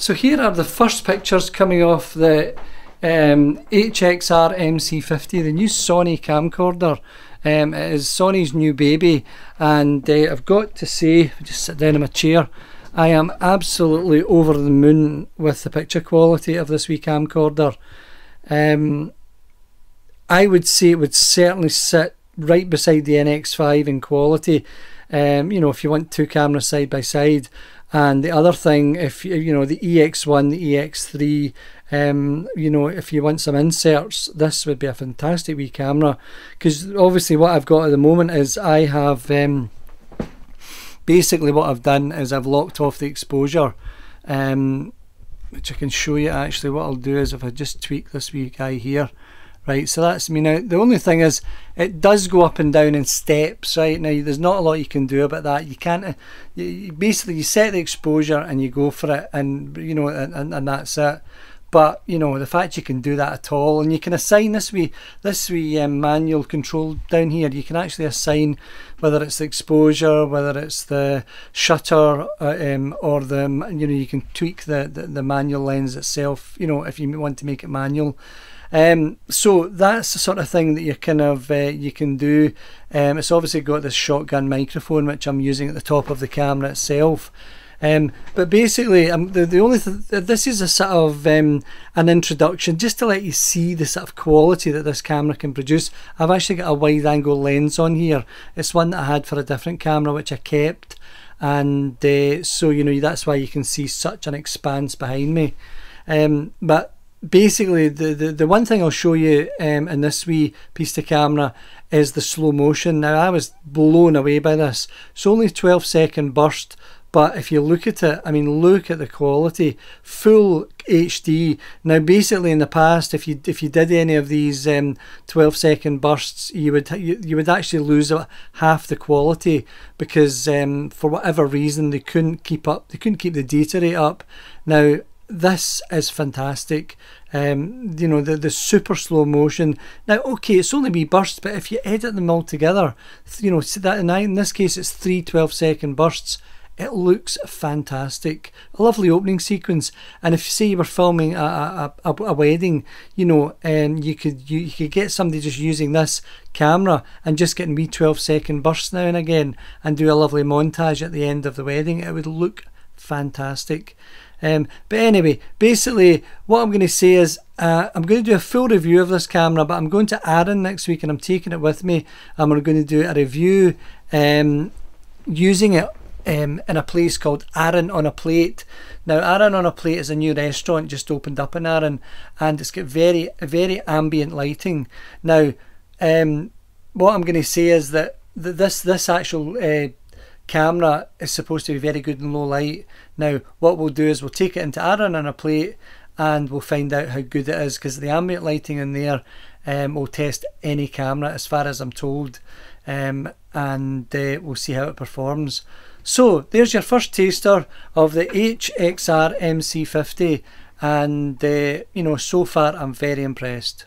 So here are the first pictures coming off the HXR MC50, the new Sony camcorder. It is Sony's new baby, and I've got to say, just sit down in my chair, I am absolutely over the moon with the picture quality of this wee camcorder. I would say it would certainly sit right beside the NX5 in quality. You know, if you want two cameras side by side. And the other thing, if you know, the EX1, the EX3, you know, if you want some inserts, this would be a fantastic wee camera. Because obviously what I've got at the moment is I have basically what I've done is I've locked off the exposure, which I can show you. Actually what I'll do is if I just tweak this wee guy here, right, so that's me now. The only thing is it does go up and down in steps, right? Now there's not a lot you can do about that. You can't, basically you set the exposure and you go for it, and you know, and that's it. But you know, the fact you can do that at all, and you can assign this wee manual control down here. You can actually assign whether it's the exposure, whether it's the shutter, or the, you know, you can tweak the manual lens itself, you know, if you want to make it manual. So that's the sort of thing that you kind of you can do. It's obviously got this shotgun microphone which I'm using at the top of the camera itself. But basically the only this is a sort of an introduction just to let you see the sort of quality that this camera can produce. I've actually got a wide angle lens on here. It's one that I had for a different camera which I kept, and so you know, that's why you can see such an expanse behind me. But basically the one thing I'll show you in this wee piece of camera is the slow motion. Now I was blown away by this. It's only 12-second burst, but if you look at it, I mean, look at the quality, full HD. Now basically in the past, if you did any of these 12-second bursts, you would actually lose half the quality, because for whatever reason they couldn't keep the data rate up. Now this is fantastic. You know, the super slow motion. Now okay, it's only wee bursts, but if you edit them all together, you know, so that in this case it's 3 12-second bursts. It looks fantastic. A lovely opening sequence. And if you say you were filming a wedding, you know, you could get somebody just using this camera and just getting wee 12-second bursts now and again, and do a lovely montage at the end of the wedding. It would look fantastic. But anyway, basically what I'm going to say is I'm going to do a full review of this camera, but I'm going to Arran next week and I'm taking it with me, and we're going to do a review using it in a place called Arran on a Plate. Now Arran on a Plate is a new restaurant just opened up in Arran, and it's got very ambient lighting. Now what I'm going to say is that this actual camera is supposed to be very good in low light. Now what we'll do is we'll take it into Arran on a Plate and we'll find out how good it is, because the ambient lighting in there will test any camera as far as I'm told, and we'll see how it performs. So there's your first taster of the HXR MC50, and you know, so far I'm very impressed.